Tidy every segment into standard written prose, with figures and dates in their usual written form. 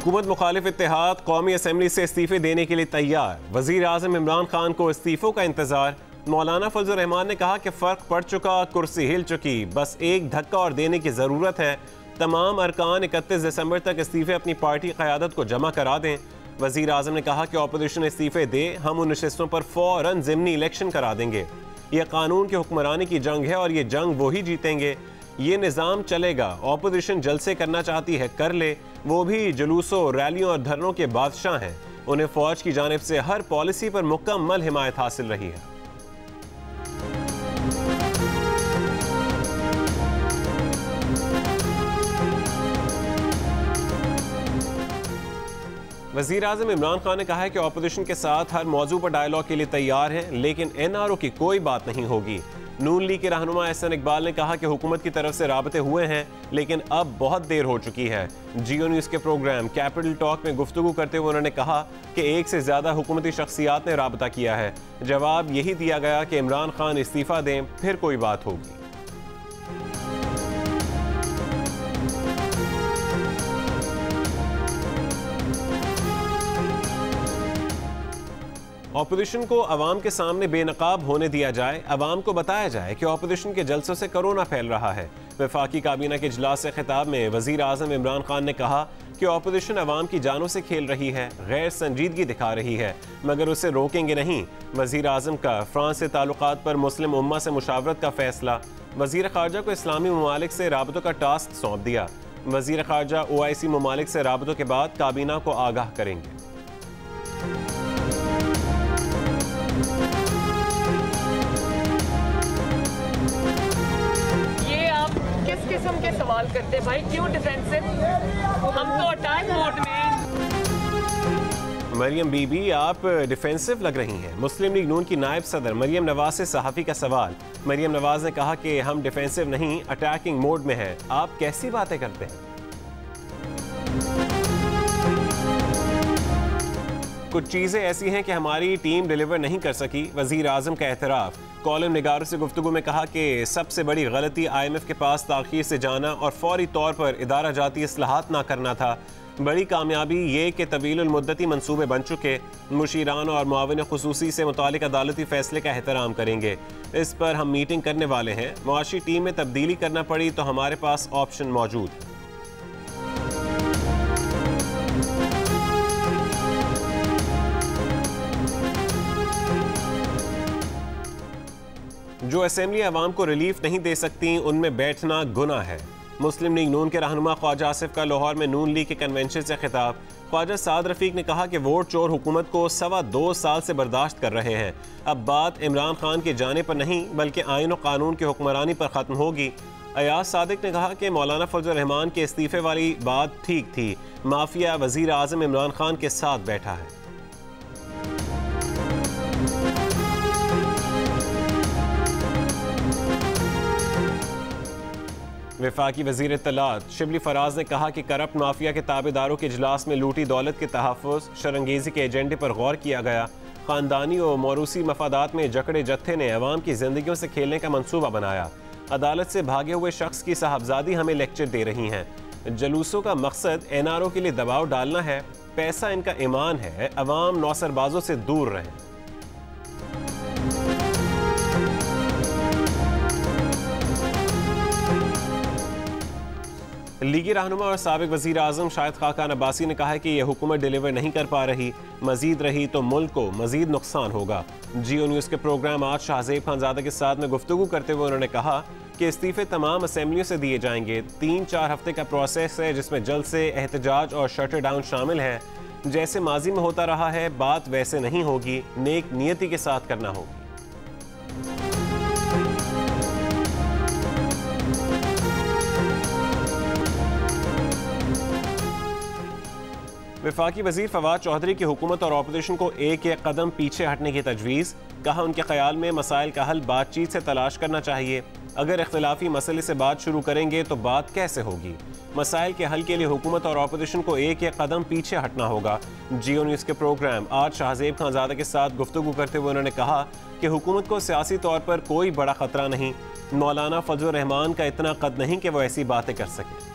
हुकूमत मुखालिफ इत्तेहाद कौमी असम्बली से इस्तीफे देने के लिए तैयार। वज़ीर आज़म इमरान खान को इस्तीफों का इंतजार। मौलाना फजल रहमान ने कहा कि फ़र्क पड़ चुका, कुर्सी हिल चुकी, बस एक धक्का और देने की ज़रूरत है। तमाम अरकान 31 दिसंबर तक इस्तीफे अपनी पार्टी क़यादत को जमा करा दें। वज़ीर आज़म ने कहा कि अपोजिशन इस्तीफे दे, हम उन नशिस्तों पर फ़ौरन ज़िमनी इलेक्शन करा देंगे। यह कानून की हुक्मरानी की जंग है और ये जंग वो ही जीतेंगे। ये निज़ाम चलेगा। अपोजिशन जलसे करना चाहती है कर ले, वो भी जुलूसों, रैलियों और धरनों के बादशाह हैं। उन्हें फ़ौज की जानिब से हर पॉलिसी पर मुकम्मल हिमायत हासिल रही है। वज़ीर आज़म इमरान खान ने कहा है कि अपोजिशन के साथ हर मौजू पर डायलॉग के लिए तैयार है, लेकिन NRO की कोई बात नहीं होगी। नून लीग के रहनुमा एहसन इकबाल ने कहा कि हुकूमत की तरफ से राबते हुए हैं, लेकिन अब बहुत देर हो चुकी है। जियो न्यूज़ के प्रोग्राम कैपिटल टॉक में गुफ्तगू करते हुए उन्होंने कहा कि एक से ज़्यादा हुकूमती शख्सियात ने राबता किया है। जवाब यही दिया गया कि इमरान खान इस्तीफ़ा दें, फिर कोई बात होगी। अपोजिशन को अवाम के सामने बेनकाब होने दिया जाए, अवाम को बताया जाए कि अपोजिशन के जलसों से कोरोना फैल रहा है। वफाकी काबीना के इजलास से खिताब में वज़ीर आज़म इमरान खान ने कहा कि अपोजिशन अवाम की जानों से खेल रही है, गैर संजीदगी दिखा रही है, मगर उसे रोकेंगे नहीं। वज़ीर आज़म का फ्रांस से ताल्लुकात पर मुस्लिम उम्मा से मुशावरत का फैसला। वज़ीर ख़ारजा को इस्लामी ममालिक से राबतों का टास्क सौंप दिया। वज़ीर ख़ारजा OIC ममालिक से राबतों के बाद काबीना को आगाह करेंगे। किस्म के सवाल करते भाई, क्यों डिफेंसिव? हम तो अटैक मोड में। मरियम बीबी, आप डिफेंसिव लग रही हैं। मुस्लिम लीग नून की नायब सदर मरियम नवाज से सहाफ़ी का सवाल। मरियम नवाज ने कहा कि हम डिफेंसिव नहीं, अटैकिंग मोड में हैं। आप कैसी बातें करते हैं? कुछ चीज़ें ऐसी हैं कि हमारी टीम डिलीवर नहीं कर सकी। वज़ीर आज़म का एतराफ़। कॉलम निगारों से गुफ्तगू में कहा कि सबसे बड़ी गलती IMF के पास ताख़ीर से जाना और फौरी तौर पर इदारा जाती इस्लाहात ना करना था। बड़ी कामयाबी ये कि तवीलुल मुद्दती मंसूबे बन चुके। मुशीरान और मुआविन ख़ुसूसी से मुतालिक अदालती फ़ैसले का एहतराम करेंगे। इस पर हम मीटिंग करने वाले हैं। मुआशी टीम में तब्दीली करना पड़ी तो हमारे पास ऑप्शन मौजूद है। जो असेंबली अवाम को रिलीफ नहीं दे सकती, उनमें बैठना गुनाह है। मुस्लिम लीग नून के रहनुमा ख्वाजा आसिफ का लाहौर में नून लीग के कन्वेंशन से खिताब। ख्वाजा साद रफीक ने कहा कि वोट चोर हुकूमत को 2.25 साल से बर्दाश्त कर रहे हैं। अब बात इमरान खान के जाने पर नहीं, बल्कि आइन और कानून की हुक्मरानी पर ख़त्म होगी। अयाज सादिक ने कहा कि मौलाना फजल रहमान के इस्तीफे वाली बात ठीक थी। माफिया वज़ीर आज़म इमरान खान के साथ बैठा है। वफाकी वज़ीर इत्तलात शिबली फराज ने कहा कि करप्ट माफिया के ताबेदारों के इजलास में लूटी दौलत के तहफ़्फ़ुज़, शरंगेज़ी के एजेंडे पर गौर किया गया। ख़ानदानी और मौरूसी मफादात में जकड़े जत्थे ने अवाम की ज़िंदगियों से खेलने का मंसूबा बनाया। अदालत से भागे हुए शख्स की साहबजादी हमें लेक्चर दे रही हैं। जलूसों का मकसद NRO के लिए दबाव डालना है। पैसा इनका ईमान है। अवाम नौसरबाजों से दूर रहें। लीगी रहनुमा और साबिक वज़ीर आज़म शाहिद खाकान अब्बासी ने कहा है कि यह हुकूमत डिलीवर नहीं कर पा रही, मजीद रही तो मुल्क को मजीद नुकसान होगा। जियो न्यूज़ के प्रोग्राम आज शाहज़ेब खानज़ादा के साथ में गुफ्तगू करते हुए उन्होंने कहा कि इस्तीफ़े तमाम असेंबलियों से दिए जाएंगे। 3-4 हफ्ते का प्रोसेस है, जिसमें जल्द से एहतजाज और शटर डाउन शामिल है। जैसे माजी में होता रहा है, बात वैसे नहीं होगी, नेक नियति के साथ करना होगी। वफाकी वज़ीर फवाद चौधरी की हुकूमत और अपोजिशन को एक कदम पीछे हटने की तजवीज़। कहा उनके ख्याल में मसाइल का हल बातचीत से तलाश करना चाहिए। अगर इख्तिलाफी मसले से बात शुरू करेंगे तो बात कैसे होगी? मसाइल के हल के लिए हुकूमत और अपोजिशन को एक कदम पीछे हटना होगा। जियो न्यूज़ के प्रोग्राम आज शाहज़ेब खानज़ादा के साथ गुफ्तगू करते हुए उन्होंने कहा कि हुकूमत को सियासी तौर पर कोई बड़ा ख़तरा नहीं। मौलाना फजल रहमान का इतना कद नहीं कि वो ऐसी बातें कर सके।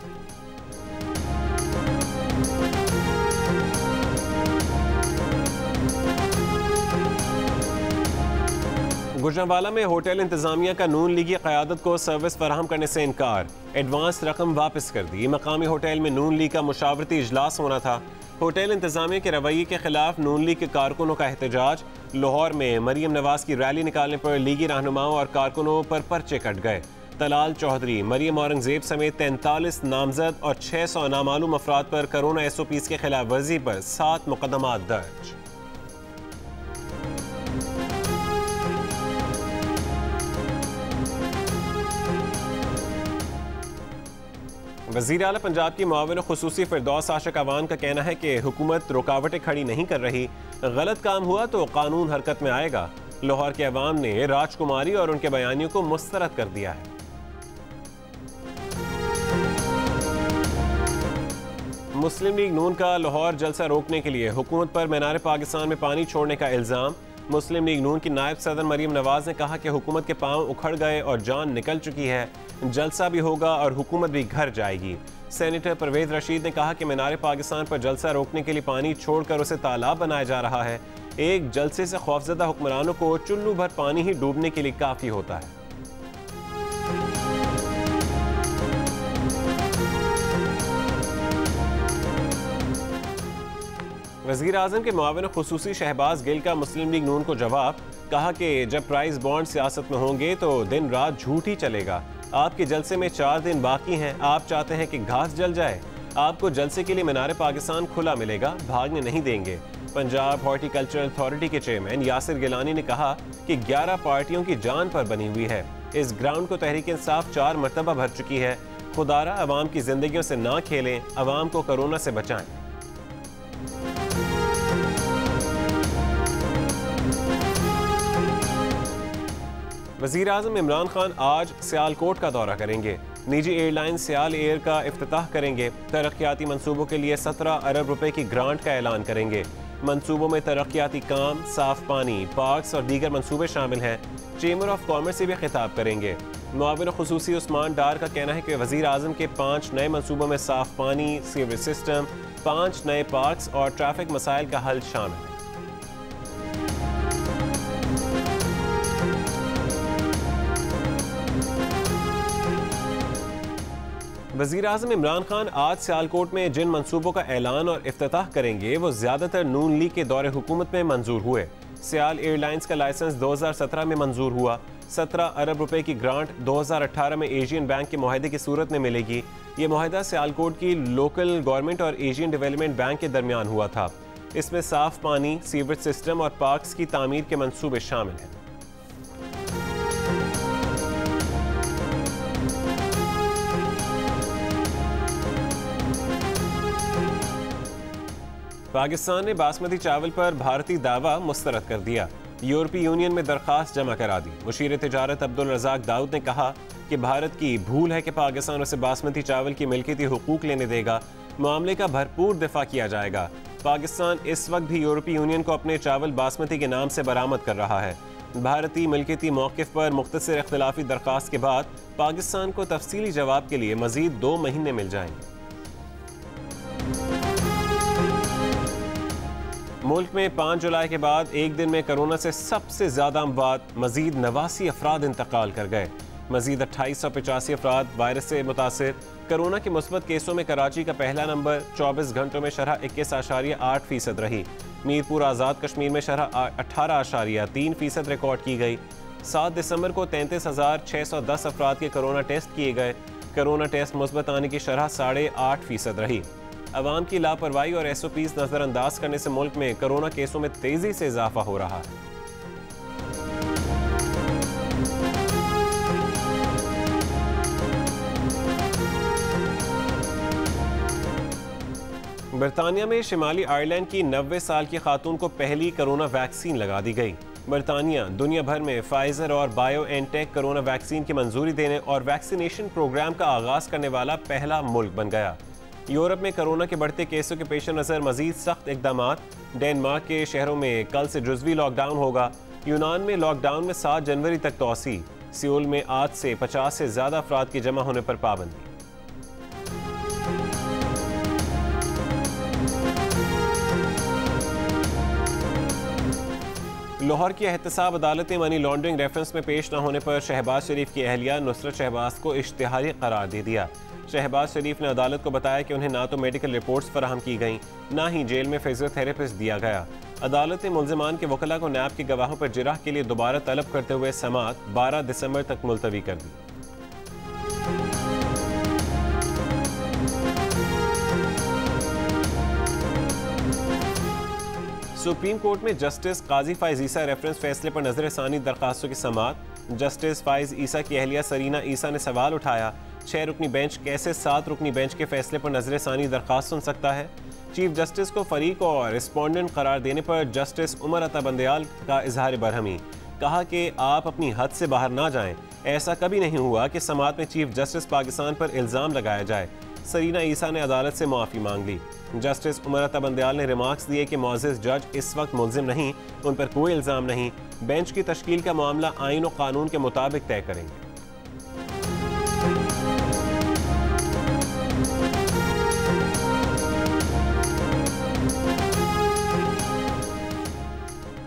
गुजरांवाला में होटल इंतजामिया का नून लीगी क़यादत को सर्विस फराहम करने से इनकार, एडवांस रकम वापस कर दी। मकामी होटल में नून लीग का मुशावरती इजलास होना था। होटल इंतजामिया के रवैये के खिलाफ नून लीग के कारकुनों का एहतजाज। लाहौर में मरीम नवाज की रैली निकालने पर लीगी रहनुमाओं और कारकुनों पर पर्चे कट गए। तलाल चौधरी, मरीम औरंगजेब समेत 43 नामजद और 600 नामालूम अफराद पर कोरोना SOPs के खिलाफ वर्जी पर 7 मुकदमात दर्ज। वज़ीर आला पंजाब की मुआविन खुसूसी फिरदौस आशिक अवान का कहना है कि हुकूमत रुकावटें खड़ी नहीं कर रही, गलत काम हुआ तो कानून हरकत में आएगा। लाहौर के अवाम ने राजकुमारी और उनके बयानियों को मुस्तरद कर दिया है। मुस्लिम लीग नून का लाहौर जलसा रोकने के लिए हुकूमत पर मीनार पाकिस्तान में पानी छोड़ने का इल्ज़ाम। मुस्लिम लीग नून की नायब सदर मरीम नवाज ने कहा कि हुकूमत के पांव उखड़ गए और जान निकल चुकी है, जलसा भी होगा और हुकूमत भी घर जाएगी। सेनेटर परवेज रशीद ने कहा कि मीनार पाकिस्तान पर जलसा रोकने के लिए पानी छोड़कर उसे तालाब बनाया जा रहा है। एक जलसे से खौफजदा हुक्मरानों को चुल्लू भर पानी ही डूबने के लिए काफ़ी होता है। वज़ीर आज़म के मुआविन खुसूसी शहबाज गिल का मुस्लिम लीग नून को जवाब, कहा कि जब प्राइस बॉन्ड सियासत में होंगे तो दिन रात झूठ ही चलेगा। आपके जलसे में 4 दिन बाकी हैं, आप चाहते हैं कि घास जल जाए। आपको जलसे के लिए मीनार पाकिस्तान खुला मिलेगा, भागने नहीं देंगे। पंजाब हॉर्टिकल्चरल अथॉरिटी के चेयरमैन यासिर गिलानी ने कहा कि 11 पार्टियों की जान पर बनी हुई है। इस ग्राउंड को तहरीक इंसाफ 4 मरतबा भर चुकी है। खुदारा अवाम की जिंदगियों से ना खेलें, अवाम को कोरोना से बचाएं। वज़ीर आज़म इमरान खान आज सियालकोट का दौरा करेंगे। निजी एयरलाइन सियाल एयर का इफ्तिताह करेंगे। तरक्याती मंसूबों के लिए 17 अरब रुपए की ग्रांट का ऐलान करेंगे। मंसूबों में तरक्याती काम, साफ पानी, पार्क्स और दीगर मंसूबे शामिल हैं। चेंबर ऑफ कॉमर्स से भी खिताब करेंगे। मुआविन खुसूसी उस्मान डार का कहना है कि वज़ीर आज़म के 5 नए मंसूबों में साफ पानी, सीवरेज सिस्टम, 5 नए पार्क्स और ट्रैफिक मसाइल का हल शामिल है। वज़ीर आज़म इमरान खान आज सियालकोट में जिन मंसूबों का ऐलान और इफ्तिताह करेंगे वो ज़्यादातर नून लीग के दौरे हुकूमत में मंजूर हुए। सियाल एयरलाइंस का लाइसेंस 2017 में मंजूर हुआ। 17 अरब रुपए की ग्रांट 2018 में एशियन बैंक के मुआहदे की सूरत में मिलेगी। ये मुआहदा सियालकोट की लोकल गवर्नमेंट और एशियन डेवलपमेंट बैंक के दरमियान हुआ था। इसमें साफ पानी, सीवरेज सिस्टम और पार्क्स की तामीर के मंसूबे शामिल हैं। पाकिस्तान ने बासमती चावल पर भारतीय दावा मुस्तरद कर दिया। यूरोपीय यूनियन में दरख्वास्त जमा करा दी। मुशीर तिजारत अब्दुल रज़ाक दाऊद ने कहा कि भारत की भूल है कि पाकिस्तान उसे बासमती चावल की मिल्कियती हुकूक लेने देगा। मामले का भरपूर दिफा किया जाएगा। पाकिस्तान इस वक्त भी यूरोपीय यूनियन को अपने चावल बासमती के नाम से बरामद कर रहा है। भारतीय मिल्कियती मौक़िफ़ पर मुख्तसर इख्तिलाफी दरख्वास्त के बाद पाकिस्तान को तफसीली जवाब के लिए मज़ीद 2 महीने मिल जाएंगे। मुल्क में 5 जुलाई के बाद एक दिन में कोरोना से सबसे ज़्यादा अमवात, मज़ीद 89 अफराद इंतकाल कर गए। मज़ीद 2885 अफराद वायरस से मुतासिर। कोरोना के मुस्बत केसों में कराची का पहला नंबर 24 घंटों में शरह 21.8% रही। मीरपुर आज़ाद कश्मीर में शरह 18.3% रिकॉर्ड की गई। 7 दिसंबर को 33,610 अफराद के कोरोना टेस्ट किए गए। कोरोना टेस्ट मुस्बत आने की शरह 8.5% रही। अवाम की लापरवाही और SOPs नज़रअंदाज करने से मुल्क में कोरोना केसों में तेजी से इजाफा हो रहा है। बरतानिया में शिमाली आयरलैंड की 90 साल की खातून को पहली कोरोना वैक्सीन लगा दी गई। बरतानिया दुनिया भर में फाइजर और बायोएनटेक कोरोना वैक्सीन की मंजूरी देने और वैक्सीनेशन प्रोग्राम का आगाज करने वाला पहला मुल्क बन गया। यूरोप में कोरोना के बढ़ते केसों के पेश नज़र मजीद सख्त इकदामात। डेनमार्क के शहरों में कल से जुज़वी लॉकडाउन होगा। यूनान में लॉकडाउन में 7 जनवरी तक तोसी। सियोल में आज से 50 से ज़्यादा अफराद के जमा होने पर पाबंदी। लाहौर की एहतसाब अदालत ने मनी लॉन्ड्रिंग रेफरेंस में पेश न होने पर शहबाज शरीफ की अहलिया नुसरत शहबाज को इश्तिहारी करार दे दिया। शहबाज शरीफ ने अदालत को बताया कि उन्हें ना तो मेडिकल रिपोर्ट्स फराहम की गईं, ना ही जेल में फिजियोथेरेपिस्ट दिया गया। अदालत ने मुल्जिमान के वकला को नैब के गवाहों पर जिरह के लिए दोबारा तलब करते हुए समाअत 12 दिसंबर तक मुलतवी कर दी। सुप्रीम कोर्ट में जस्टिस काजी फाइज ईसा रेफरेंस फैसले पर नजरसानी दरखास्तों की समाअत। जस्टिस फाइज ईसा की अहलिया सरीना ईसा ने सवाल उठाया, 6 रुकनी बेंच कैसे 7 रुकनी बेंच के फैसले पर नजरसानी दरखास्त सुन सकता है। चीफ जस्टिस को फरीक और रिस्पोंडेंट करार देने पर जस्टिस उमर अता बंदयाल का इजहार बरहमी, कहा कि आप अपनी हद से बाहर ना जाएं। ऐसा कभी नहीं हुआ कि समाअत में चीफ जस्टिस पाकिस्तान पर इल्ज़ाम लगाया जाए। सरीना ईसा ने अदालत से माफ़ी मांग ली। जस्टिस उमर अता बंदयाल ने रिमार्क्स दिए कि मुअज़्ज़िज़ जज इस वक्त मुल्ज़िम नहीं, उन पर कोई इल्ज़ाम नहीं। बेंच की तश्कील का मामला आईन और कानून के मुताबिक तय करेंगे।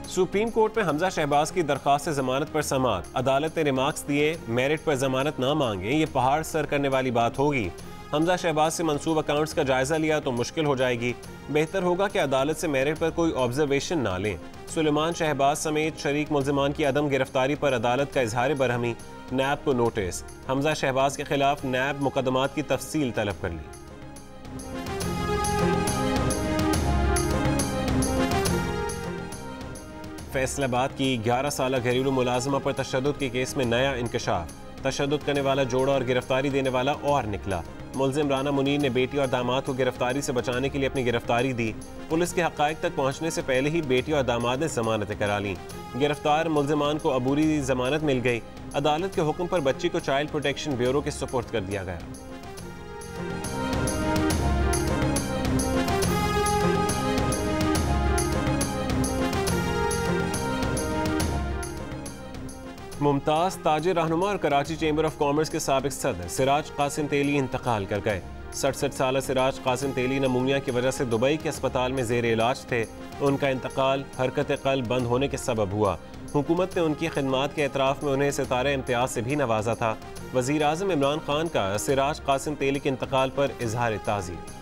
सुप्रीम कोर्ट में हमजा शहबाज की दरखास्त से जमानत पर समाअत। अदालत ने रिमार्क्स दिए, मेरिट पर जमानत ना मांगे ये पहाड़ सर करने वाली बात होगी। हमजा शहबाज से मंसूब अकाउंट्स का जायजा लिया तो मुश्किल हो जाएगी। बेहतर होगा कि अदालत से मेरिट पर कोई ऑब्जर्वेशन ना लें। सुलेमान शहबाज समेत शरीक मुल्जिमान की अदम गिरफ्तारी पर अदालत का इजहार बरहमी। नैब को नोटिस, हमजा शहबाज के खिलाफ नैब मुकदमात की तफसील तलब कर ली। फैसलाबाद की 11 साल घरेलू मुलाजमा पर तशद्दुद के केस में नया इंकशाफ। तशद्दुद करने वाला जोड़ा और गिरफ्तारी देने वाला और निकला। मुल्जिम राना मुनीर ने बेटी और दामाद को गिरफ्तारी से बचाने के लिए अपनी गिरफ्तारी दी। पुलिस के हक़ाइक़ तक पहुंचने से पहले ही बेटी और दामाद ने जमानतें करा लीं। गिरफ्तार मुल्जिमान को अबूरी जमानत मिल गई। अदालत के हुक्म पर बच्ची को चाइल्ड प्रोटेक्शन ब्यूरो के सुपुर्द कर दिया गया। मुमताज़ ताजिर रहनुमा और कराची चेंबर ऑफ कॉमर्स के साबिक सदर सिराज कासिम तेली इंतकाल कर गए। 67 साल सिराज कासिम तेली नमूनिया की वजह से दुबई के अस्पताल में जेर इलाज थे। उनका इंतकाल हरकत क़ल्ब बंद होने के सबब हुआ। हुकूमत ने उनकी खिदमात के एतराफ़ में उन्हें सितारे इम्तियाज़ से भी नवाजा था। वज़ीर आज़म इमरान खान का सिराज कासिम तेली के इंतकाल पर इजहार ताज़ियत।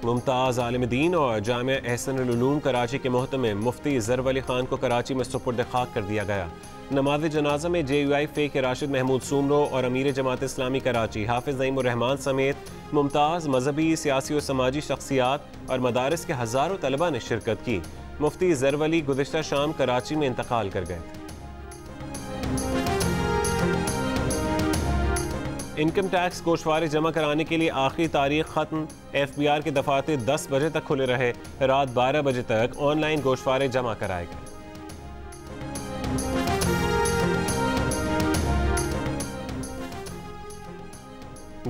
मुमताज़ आलिम दीन और जामिया एहसन उलूम कराची के मोहतमिम मुफ्ती ज़रव अली खान को कराची में सुपुर्द खाक कर दिया गया। नमाज जनाजा में JUI फ़े के राशिद महमूद सूमरो और अमीर जमात इस्लामी कराची हाफिज़ नईमुर रहमान समेत मुमताज़ मजहबी, सियासी और समाजी शख्सियात और मदारिस के हज़ारों तलबा ने शिरकत की। मुफ्ती ज़रव अली गुज़िश्ता शाम कराची में इंतकाल कर गए थे। इनकम टैक्स गोशवारे जमा कराने के लिए आखिरी तारीख खत्म। FBR के दफातर 10 बजे तक खुले रहे। रात 12 बजे तक ऑनलाइन गोशवारे जमा कराए गए।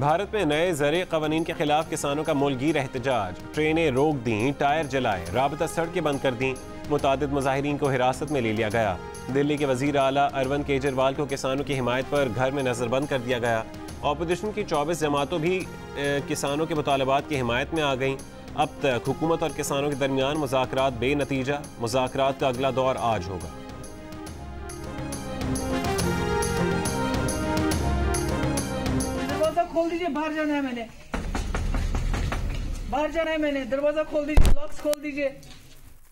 भारत में नए ज़रिए क़वानीन के खिलाफ किसानों का मुल्कीर एहतजाज। ट्रेनें रोक दी, टायर जलाए, राबता सड़कें बंद कर दी। मुतादिद मुजाहिरीन को हिरासत में ले लिया गया। दिल्ली के वज़ीर आला अरविंद केजरीवाल को किसानों की हिमायत पर घर में नज़रबंद कर दिया गया। अपोजिशन की 24 जमातों भी किसानों के मुतालबात की हिमायत में आ गईं। अब तक हुकूमत और किसानों के दरमियान मुज़ाकरात बेनतीजा। मुज़ाकरात का अगला दौर आज होगा। दरवाजा खोल दीजिए, बाहर जाना है मैंने, बाहर जाना है मैंने। दरवाजा खोल दीजिए, लॉक्स खोल दीजिए।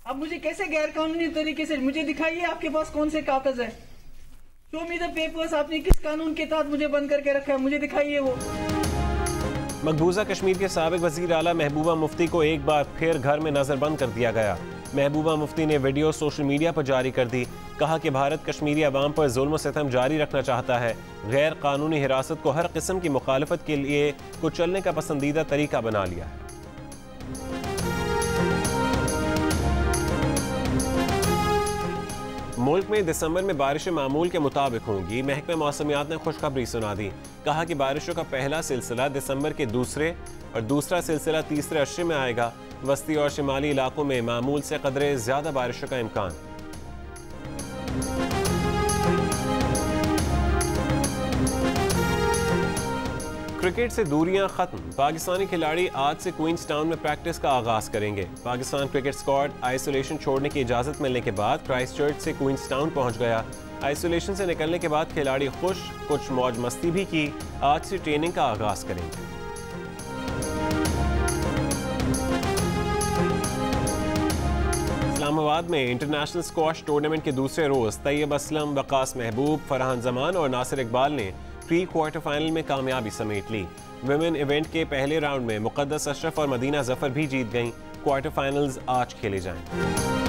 अब मुझे कैसे गैर कानूनी तरीके से, मुझे दिखाइए आपके पास कौन से कागज है। Show me the papers. आपने किस कानून के तहत मुझे बंद करके रखा है, मुझे दिखाइए वो। मकबूजा कश्मीर के साबिक वज़ीर आला महबूबा मुफ्ती को एक बार फिर घर में नज़रबंद कर दिया गया। महबूबा मुफ्ती ने वीडियो सोशल मीडिया पर जारी कर दी। कहा कि भारत कश्मीरी अवाम पर जुल्म सितम जारी रखना चाहता है। गैर कानूनी हिरासत को हर किस्म की मुखालफत के लिए कुचलने का पसंदीदा तरीका बना लिया है। मुल्क में दिसंबर में बारिशें मामूल के मुताबिक होंगी। महकमा मौसमियात ने खुशखबरी सुना दी। कहा कि बारिशों का पहला सिलसिला दिसंबर के दूसरे और दूसरा सिलसिला तीसरे अशरे में आएगा। वस्ती और शिमाली इलाकों में मामूल से कदरे ज्यादा बारिशों का इम्कान। क्रिकेट से दूरियां खत्म, पाकिस्तानी खिलाड़ी आज से क्वींसटाउन में प्रैक्टिस का आगाज करेंगे। पाकिस्तान क्रिकेट स्क्वाड आइसोलेशन छोड़ने की इजाजत मिलने के बाद क्राइस्टचर्च से क्वींसटाउन पहुंच गया। आइसोलेशन से निकलने के बाद खिलाड़ी खुश, कुछ मौज मस्ती भी की। आज से ट्रेनिंग का आगाज करेंगे। इस्लामाबाद में इंटरनेशनल स्क्वाश टूर्नामेंट के दूसरे रोज तैयब असलम, वकास महबूब, फरहान जमान और नासिर इकबाल ने प्री क्वार्टर फाइनल में कामयाबी समेट ली। विमेन इवेंट के पहले राउंड में मुक़द्दस अशरफ और मदीना जफर भी जीत गईं। क्वार्टर फाइनल्स आज खेले जाएंगे।